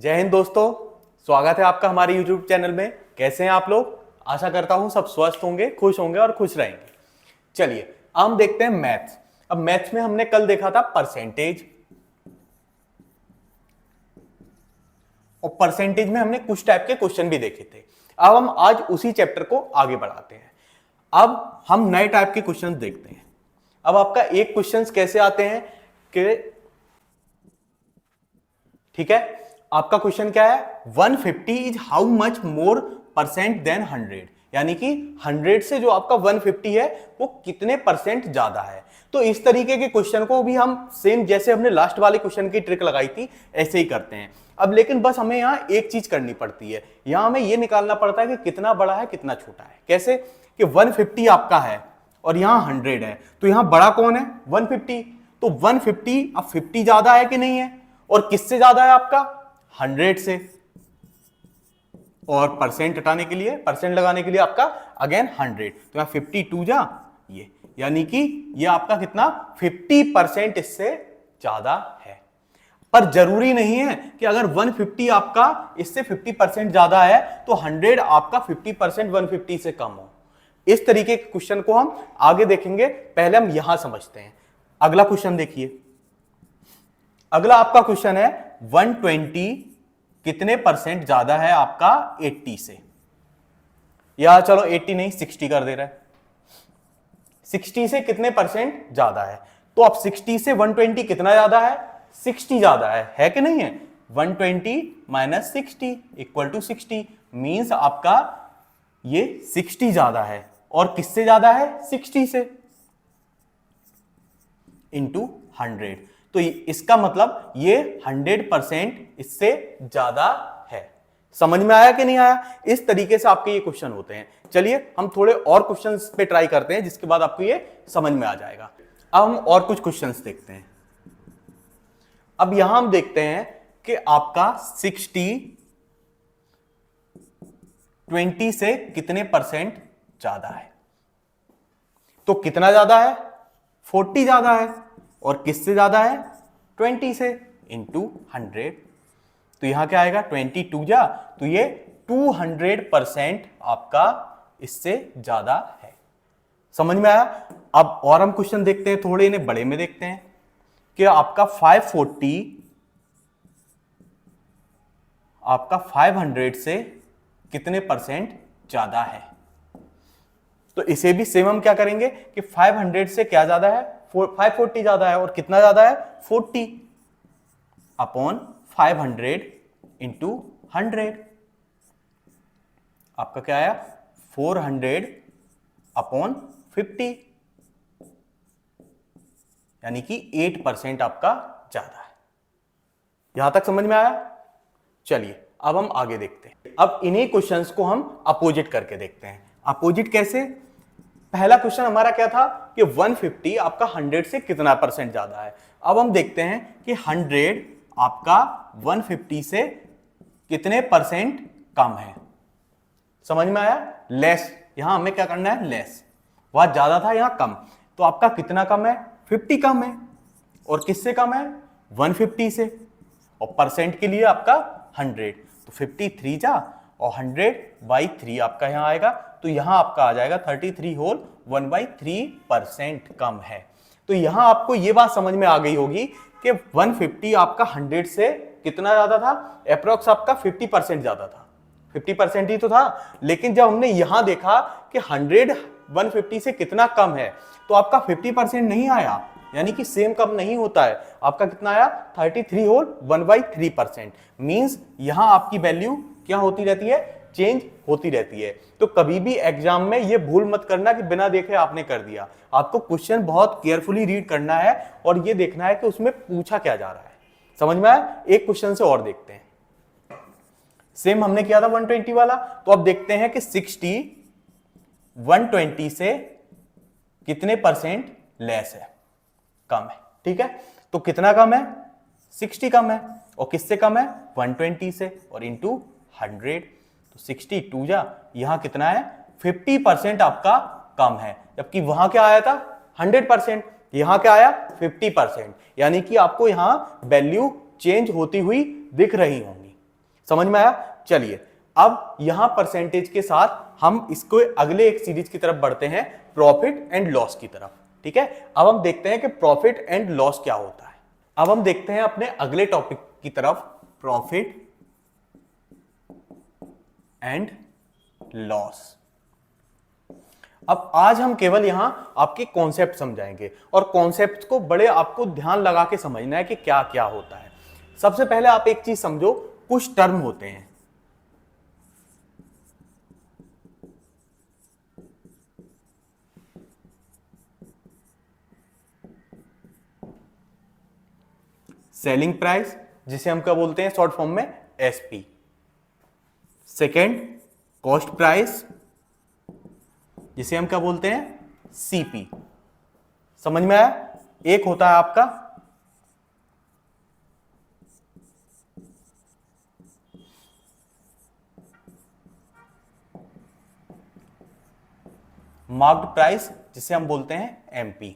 जय हिंद दोस्तों, स्वागत है आपका हमारे YouTube चैनल में। कैसे हैं आप लोग? आशा करता हूं सब स्वस्थ होंगे, खुश होंगे और खुश रहेंगे। चलिए अब हम देखते हैं मैथ्स। अब मैथ्स में हमने कल देखा था परसेंटेज, और परसेंटेज में हमने कुछ टाइप के क्वेश्चन भी देखे थे। अब हम आज उसी चैप्टर को आगे बढ़ाते हैं। अब हम नए टाइप के क्वेश्चन देखते हैं। अब आपका एक क्वेश्चन कैसे आते हैं कि ठीक है, आपका क्वेश्चन क्या है, 150 is how much more percent than 100, यानी कि 100 से जो आपका 150 है वो कितने परसेंट ज्यादा है। तो इस तरीके के क्वेश्चन को भी हम सेम जैसे हमने लास्ट वाले क्वेश्चन की ट्रिक लगाई थी ऐसे ही करते हैं। अब लेकिन बस हमें यहां एक चीज करनी पड़ती है, यहां हमें यह निकालना पड़ता है कि कितना बड़ा है कितना छोटा है। कैसे कि 150 आपका है और यहां 100 है, तो यहां बड़ा कौन है, 150। तो 150 अब 50 ज्यादा है कि नहीं है, और किससे ज्यादा है आपका, 100 से। और परसेंट हटाने के लिए, परसेंट लगाने के लिए आपका अगेन 100, तो यहां 52 जा ये, यानी कि ये आपका कितना 50% इससे ज्यादा है। पर जरूरी नहीं है कि अगर 150 आपका इससे 50% ज्यादा है तो 100 आपका 50% 150 से कम हो। इस तरीके के क्वेश्चन को हम आगे देखेंगे, पहले हम यहां समझते हैं। अगला क्वेश्चन देखिए। अगला आपका क्वेश्चन है 120 कितने परसेंट ज्यादा है आपका 80 से, या चलो 80 नहीं 60 कर दे रहा है। 60 से कितने परसेंट ज्यादा है, तो अब 60 से 120 कितना ज्यादा है, 60 ज्यादा है कि नहीं है। 120 माइनस 60 इक्वल टू 60, मीन्स आपका ये 60 ज्यादा है। और किससे ज्यादा है, 60 से, इंटू 100। तो इसका मतलब ये 100% इससे ज्यादा है। समझ में आया कि नहीं आया? इस तरीके से आपके ये क्वेश्चन होते हैं। चलिए हम थोड़े और क्वेश्चंस पे ट्राई करते हैं, जिसके बाद आपको ये समझ में आ जाएगा। अब हम और कुछ क्वेश्चंस देखते हैं। अब यहां हम देखते हैं कि आपका 60 20 से कितने परसेंट ज्यादा है। तो कितना ज्यादा है, 40 ज्यादा है। और किससे ज्यादा है, 20 से, इंटू 100। तो यहां क्या आएगा, 22 जा, तो ये 200% आपका इससे ज्यादा है। समझ में आया? अब और हम क्वेश्चन देखते हैं, थोड़े इन्हें बड़े में देखते हैं कि आपका 540 आपका 500 से कितने परसेंट ज्यादा है। तो इसे भी सेम हम क्या करेंगे कि 500 से क्या ज्यादा है, 540 ज्यादा है। और कितना ज्यादा है, 40 अपॉन 500 इंटू 100। आपका क्या आया, 400 अपॉन 50, यानी कि 8% आपका ज्यादा है। यहां तक समझ में आया? चलिए अब हम आगे देखते हैं। अब इन्हीं क्वेश्चंस को हम अपोजिट करके देखते हैं। अपोजिट कैसे? पहला क्वेश्चन हमारा क्या था कि 150 आपका 100 से कितना परसेंट ज्यादा है। अब हम देखते हैं कि 100 आपका 150 से कितने परसेंट कम है। समझ में आया? लेस, यहां हमें क्या करना है, लेस। वहां ज्यादा था, यहां कम। तो आपका कितना कम है, 50 कम है। और किससे कम है, 150 से। और परसेंट के लिए आपका 100, तो 53 जा, और 100/3 आपका यहां आएगा। तो यहां आपका आ जाएगा 33 होल 1/3% कम है। तो यहां आपको यह बात समझ में आ गई होगी कि 150 आपका 100 से कितना ज्यादा था, अप्रोक्स आपका 50% ज्यादा था। 50% ही तो था। लेकिन जब हमने यहां देखा कि 100 150 से कितना कम है, तो आपका 50% नहीं आया, यानी कि सेम कम नहीं होता है। आपका कितना आया, 33 होल 1/3%। मींस यहां आपकी वैल्यू क्या होती रहती है, चेंज होती रहती है। तो कभी भी एग्जाम में ये भूल मत करना कि बिना देखे आपने कर दिया। आपको क्वेश्चन बहुत केयरफुली रीड करना है और ये देखना है कि उसमें पूछा क्या जा रहा है। समझ में आया? एक क्वेश्चन से और देखते हैं। सेम हमने किया था 120 वाला, तो अब देखते हैं कि 60 120 से कितने परसेंट लेस है, कम है। ठीक है, तो कितना कम है, 60 कम है। और किससे कम है, 120 से, और इंटू 100। तो 62 जा, यहां कितना है, 50% आपका कम है। जबकि वहां क्या आया था, 100%, यहां क्या आया, 50%। यानी कि आपको यहां वैल्यू चेंज होती हुई दिख रही होंगी। समझ में आया? चलिए अब यहां परसेंटेज के साथ हम इसको अगले एक सीरीज की तरफ बढ़ते हैं, प्रॉफिट एंड लॉस की तरफ। ठीक है, अब हम देखते हैं कि प्रॉफिट एंड लॉस क्या होता है। अब हम देखते हैं अपने अगले टॉपिक की तरफ, प्रॉफिट एंड लॉस। अब आज हम केवल यहां आपके कॉन्सेप्ट समझाएंगे और कॉन्सेप्ट को बड़े आपको ध्यान लगा के समझना है कि क्या क्या होता है। सबसे पहले आप एक चीज समझो, कुछ टर्म होते हैं, सेलिंग प्राइस जिसे हम क्या बोलते हैं शॉर्ट फॉर्म में, एसपी। सेकेंड, कॉस्ट प्राइस जिसे हम क्या बोलते हैं, सीपी। समझ में आया? एक होता है आपका मार्क्ड प्राइस जिसे हम बोलते हैं एमपी।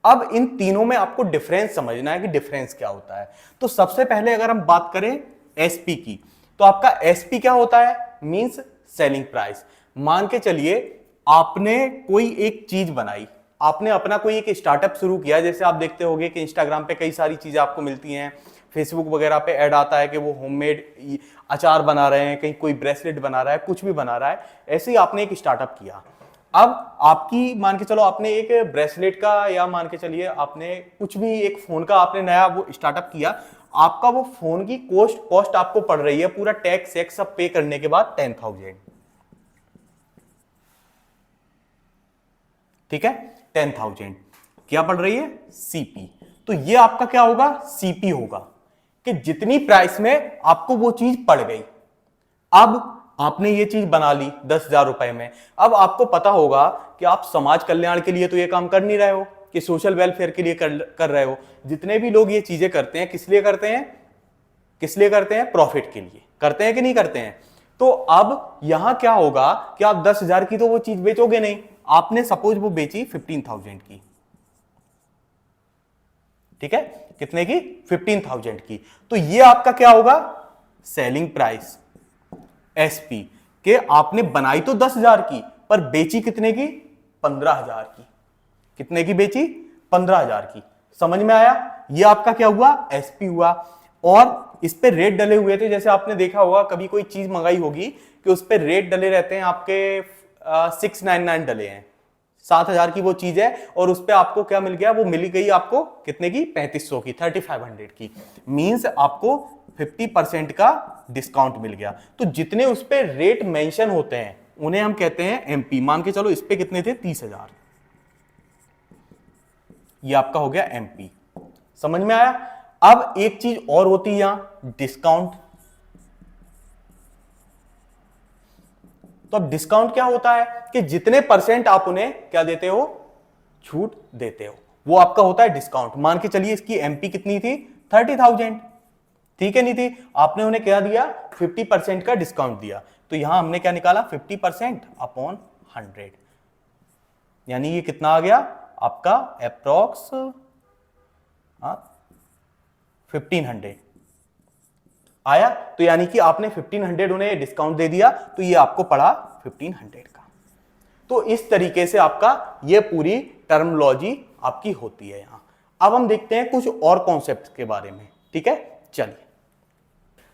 अब इन तीनों में आपको डिफरेंस समझना है कि डिफरेंस क्या होता है। तो सबसे पहले अगर हम बात करें एसपी की, तो आपका एसपी क्या होता है, मींस सेलिंग प्राइस। मान के चलिए आपने कोई एक चीज बनाई, आपने अपना कोई एक स्टार्टअप शुरू किया, जैसे आप देखते होंगे कि इंस्टाग्राम पे कई सारी चीजें आपको मिलती हैं, फेसबुक वगैरह पे ऐड आता है कि वो होममेड अचार बना रहे हैं, कहीं कोई ब्रेसलेट बना रहा है, कुछ भी बना रहा है। ऐसे ही आपने एक स्टार्टअप किया। अब आपकी मान के चलो आपने एक ब्रेसलेट का, या मान के चलिए आपने कुछ भी एक फोन का आपने नया वो स्टार्टअप किया, आपका वो फोन की कॉस्ट आपको पड़ रही है पूरा टैक्स एक्स सब पे करने के बाद 10,000। ठीक है, 10,000 क्या पड़ रही है, सीपी। तो ये आपका क्या होगा, सीपी होगा, कि जितनी प्राइस में आपको वो चीज पड़ गई। अब आपने ये चीज बना ली 10,000 रुपए में। अब आपको पता होगा कि आप समाज कल्याण के लिए तो ये काम कर नहीं रहे हो, कि सोशल वेलफेयर के लिए कर रहे हो। जितने भी लोग ये चीजें करते हैं, किस लिए करते हैं, किस लिए करते हैं, प्रॉफिट के लिए करते हैं कि नहीं करते हैं। तो अब यहां क्या होगा कि आप 10,000 की तो वो चीज बेचोगे नहीं, आपने सपोज वो बेची 15,000 की। ठीक है, कितने की, 15,000 की। तो ये आपका क्या होगा, सेलिंग प्राइस एसपी, के आपने बनाई तो 10,000 की पर बेची कितने की, 15,000 की। कितने की बेची, 15,000 की। समझ में आया? ये आपका क्या हुआ, एसपी हुआ। और इस पे रेट डले हुए थे, जैसे आपने देखा होगा कभी कोई चीज मंगाई होगी कि उस पे रेट डले रहते हैं आपके 699 डले हैं, 7,000 की वो चीज है, और उस पे आपको क्या मिल गया, वो मिल गई आपको कितने की, 3,500 की, 3,500 की। मींस आपको 50% का डिस्काउंट मिल गया। तो जितने उस पे रेट मेंशन होते हैं उन्हें हम कहते हैं एमपी। मान के चलो इस पे कितने थे, 30,000, ये आपका हो गया एमपी। समझ में आया? अब एक चीज और होती है यहां, डिस्काउंट। तो अब डिस्काउंट क्या होता है कि जितने परसेंट आप उन्हें क्या देते हो, छूट देते हो, वो आपका होता है डिस्काउंट। मान के चलिए इसकी एमपी कितनी थी, 30,000, ठीक है, नहीं थी, आपने उन्हें क्या दिया, 50% का डिस्काउंट दिया। तो यहां हमने क्या निकाला, 50% अपॉन 100, यानी ये कितना आ गया आपका, अप्रोक्स 1,500 आया। तो यानी कि आपने 1,500 उन्हें डिस्काउंट दे दिया, तो ये आपको पड़ा 1,500 का। तो इस तरीके से आपका ये पूरी टर्मोलॉजी आपकी होती है यहां। अब हम देखते हैं कुछ और कॉन्सेप्ट के बारे में। ठीक है, चलिए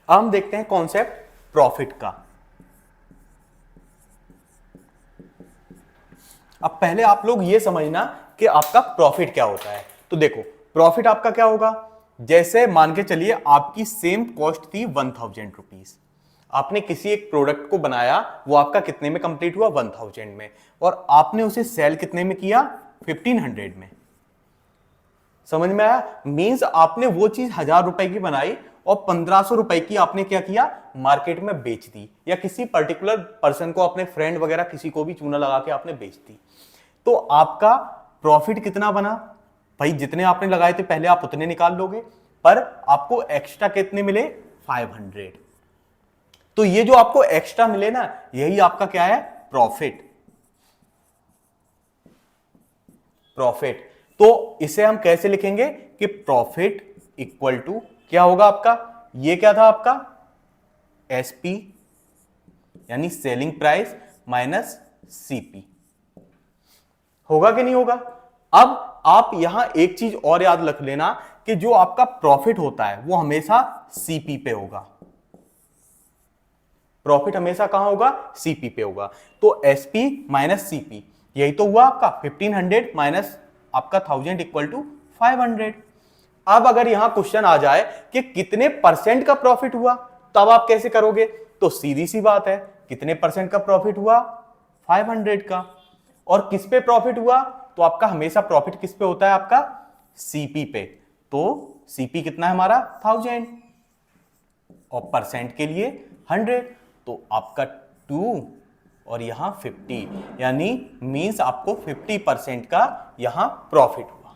अब हम देखते हैं कॉन्सेप्ट प्रॉफिट का। अब पहले आप लोग ये समझना कि आपका प्रॉफिट क्या होता है। तो देखो प्रॉफिट आपका क्या होगा, जैसे मान के चलिए आपकी सेम कॉस्ट थी 1,000 रुपीज, आपने किसी एक प्रोडक्ट को बनाया, वो आपका कितने में कंप्लीट हुआ, 1,000 में, और आपने उसे सेल कितने में किया, 1,500 में। समझ में आया? मींस आपने वो चीज 1,000 रुपए की बनाई और 1,500 रुपए की आपने क्या किया, मार्केट में बेच दी, या किसी पर्टिकुलर पर्सन को, अपने फ्रेंड वगैरह किसी को भी चूना लगा के आपने बेच दी। तो आपका प्रॉफिट कितना बना, भाई जितने आपने लगाए थे पहले आप उतने निकाल लोगे, पर आपको एक्स्ट्रा कितने मिले, 500। तो ये जो आपको एक्स्ट्रा मिले ना, यही आपका क्या है, प्रॉफिट। प्रॉफिट तो इसे हम कैसे लिखेंगे कि प्रॉफिट इक्वल टू क्या होगा आपका, ये क्या था आपका एसपी यानी सेलिंग प्राइस माइनस सीपी। होगा कि नहीं होगा? अब आप यहां एक चीज और याद रख लेना कि जो आपका प्रॉफिट होता है वो हमेशा सीपी पे होगा। प्रॉफिट हमेशा कहां होगा? सीपी पे होगा। तो एसपी माइनस सीपी, यही तो हुआ आपका 1500 माइनस आपका 1000 इक्वल टू 500। अब अगर यहां क्वेश्चन आ जाए कि कितने परसेंट का प्रॉफिट हुआ, तब आप कैसे करोगे? तो सीधी सी बात है, कितने परसेंट का प्रॉफिट हुआ? 500 का। और किस पे प्रॉफिट हुआ? तो आपका हमेशा प्रॉफिट किस पे होता है? आपका सीपी पे। तो सीपी कितना है हमारा? 1000 और परसेंट के लिए 100, तो आपका 2 और यहां 50, यानी मींस आपको 50% का यहां प्रॉफिट हुआ।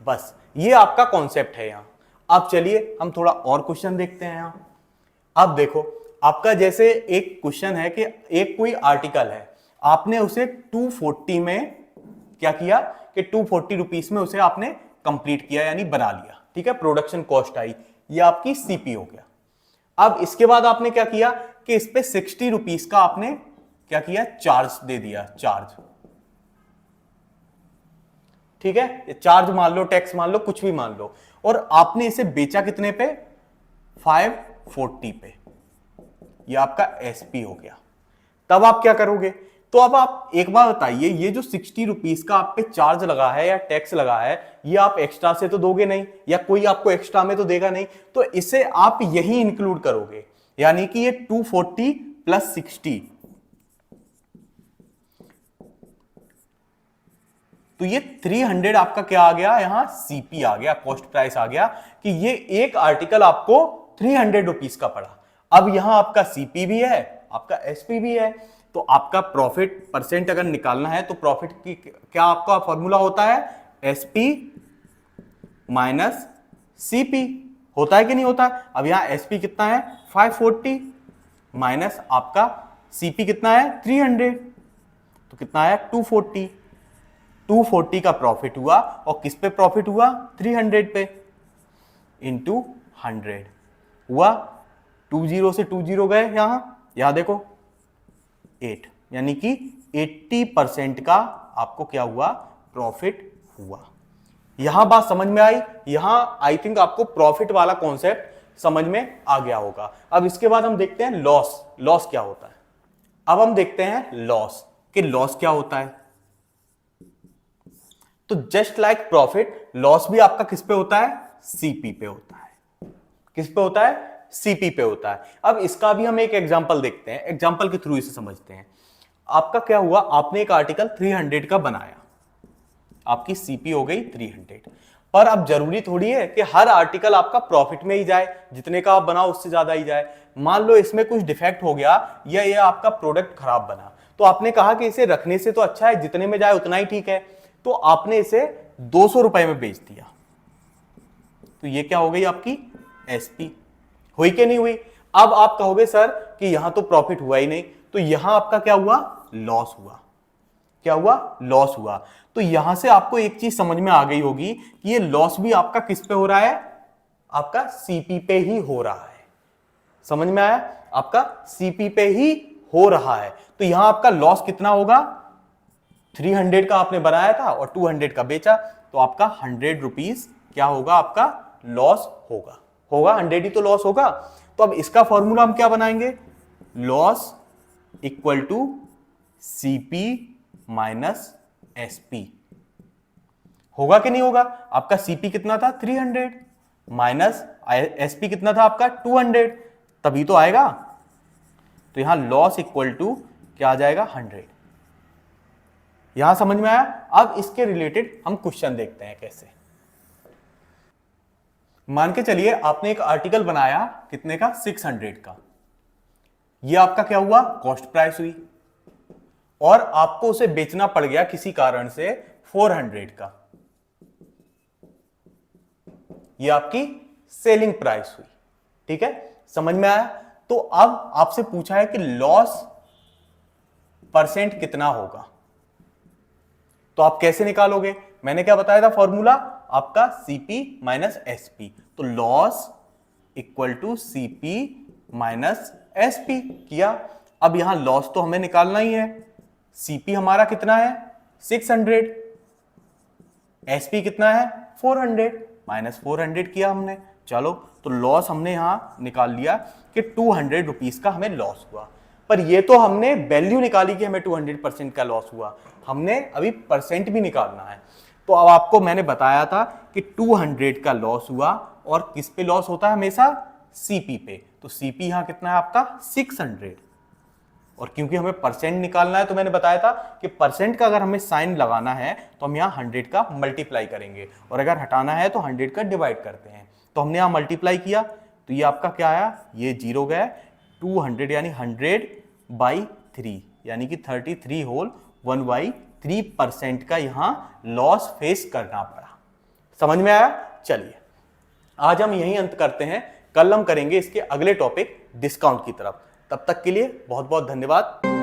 बस ये आपका कॉन्सेप्ट है यहां। अब चलिए हम थोड़ा और क्वेश्चन देखते हैं यहां। अब देखो, आपका जैसे एक क्वेश्चन है कि एक कोई आर्टिकल है, आपने उसे 240 में क्या किया कि 240 रुपीस में उसे आपने कंप्लीट किया यानी बना लिया, ठीक है, प्रोडक्शन कॉस्ट आई, ये आपकी सीपी हो गया। अब इसके बाद आपने क्या किया कि इस पे 60 रुपीस का आपने क्या किया? चार्ज दे दिया, चार्ज, ठीक है, चार्ज मान लो, टैक्स मान लो, कुछ भी मान लो, और आपने इसे बेचा कितने पे? 540 पे। ये आपका एसपी हो गया। तब आप क्या करोगे? तो अब आप एक बार बताइए, ये जो 60 रुपीस का आप पे चार्ज लगा है या टैक्स लगा है, ये आप एक्स्ट्रा से तो दोगे नहीं, या कोई आपको एक्स्ट्रा में तो देगा नहीं, तो इसे आप यही इंक्लूड करोगे, यानी कि ये 240 प्लस 60, तो ये 300 आपका क्या आ गया? यहां सीपी आ गया, कॉस्ट प्राइस आ गया, कि ये एक आर्टिकल आपको 300 रुपीस का पड़ा। अब यहां आपका सीपी भी है, आपका एसपी भी है, तो आपका प्रॉफिट परसेंट अगर निकालना है तो प्रॉफिट की क्या आपका फॉर्मूला होता है? SP minus CP. होता है कि नहीं होता? अब यहां एसपी कितना है? 540 माइनस आपका सीपी कितना है? 300, तो कितना आया? 240। 240 का प्रॉफिट हुआ, और किस पे प्रॉफिट हुआ? 300 पे, इंटू 100 हुआ। 20 से 20 गए, यहां देखो 8, यानी कि 80% का आपको क्या हुआ? प्रॉफिट हुआ। यहां बात समझ में आई? यहां आई थिंक आपको प्रॉफिट वाला कॉन्सेप्ट समझ में आ गया होगा। अब इसके बाद हम देखते हैं लॉस। लॉस क्या होता है? अब हम देखते हैं लॉस, कि लॉस क्या होता है। तो जस्ट लाइक प्रॉफिट, लॉस भी आपका किस पे होता है? सीपी पे होता है। किस पे होता है? सीपी पे होता है। अब इसका भी हम एक एग्जांपल देखते हैं, एग्जांपल के थ्रू इसे समझते हैं। आपका क्या हुआ? आपने एक आर्टिकल 300 का बनाया, आपकी सीपी हो गई 300, पर अब जरूरी थोड़ी है कि हर आर्टिकल आपका प्रॉफिट में ही जाए, जितने का आप बनाओ उससे ज्यादा ही जाए। मान लो इसमें कुछ डिफेक्ट हो गया, या ये आपका प्रोडक्ट खराब बना, तो आपने कहा कि इसे रखने से तो अच्छा है जितने में जाए उतना ही ठीक है, तो आपने इसे 200 रुपए में बेच दिया, तो ये क्या हो गई? आपकी एसपी। हुई कि नहीं हुई? अब आप कहोगे सर कि यहां तो प्रॉफिट हुआ ही नहीं, तो यहां आपका क्या हुआ? लॉस हुआ। क्या हुआ? लॉस हुआ। तो यहां से आपको एक चीज समझ में आ गई होगी कि ये लॉस भी आपका किस पे हो रहा है? आपका सीपी पे ही हो रहा है। समझ में आया? आपका सीपी पे ही हो रहा है। तो यहां आपका लॉस कितना होगा? 300 का आपने बनाया था और 200 का बेचा, तो आपका 100 रुपीज क्या होगा? आपका लॉस होगा। होगा 100 ही तो लॉस होगा। तो अब इसका फॉर्मूला हम क्या बनाएंगे? Loss equal to CP minus SP. होगा कि नहीं होगा? आपका सीपी कितना था? 300 माइनस एसपी कितना था आपका? 200, तभी तो आएगा। तो यहां लॉस इक्वल टू क्या आ जाएगा? 100। यहां समझ में आया? अब इसके रिलेटेड हम क्वेश्चन देखते हैं कैसे। मान के चलिए आपने एक आर्टिकल बनाया, कितने का? 600 का। यह आपका क्या हुआ? कॉस्ट प्राइस हुई, और आपको उसे बेचना पड़ गया किसी कारण से 400 का। यह आपकी सेलिंग प्राइस हुई। ठीक है, समझ में आया? तो अब आपसे पूछा है कि लॉस परसेंट कितना होगा, तो आप कैसे निकालोगे? मैंने क्या बताया था फॉर्मूला आपका? CP minus SP. तो loss equal to CP minus SP किया। अब यहां लॉस तो हमें निकालना ही है। सीपी हमारा कितना है 600, एसपी कितना है 400, माइनस 400 किया हमने। चलो तो लॉस हमने यहां निकाल लिया कि 200 रुपीज का हमें लॉस हुआ। पर ये तो हमने वैल्यू निकाली कि हमें 200% का लॉस हुआ, हमने अभी परसेंट भी निकालना है। तो अब आपको मैंने बताया था कि 200 का लॉस हुआ और किस पे लॉस होता है हमेशा, सीपी पे। तो सीपी यहां कितना है आपका 600, और क्योंकि हमें परसेंट निकालना है तो मैंने बताया था कि परसेंट का अगर हमें साइन लगाना है तो हम यहाँ 100 का मल्टीप्लाई करेंगे, और अगर हटाना है तो 100 का डिवाइड करते हैं। तो हमने यहाँ मल्टीप्लाई किया तो ये आपका क्या आया, ये जीरो गया, 200 यानी 100/3 यानी कि 33 होल 1/3% का यहाँ लॉस फेस करना पड़ा। समझ में आया? चलिए आज हम यही अंत करते हैं, कल हम करेंगे इसके अगले टॉपिक डिस्काउंट की तरफ। तब तक के लिए बहुत बहुत धन्यवाद।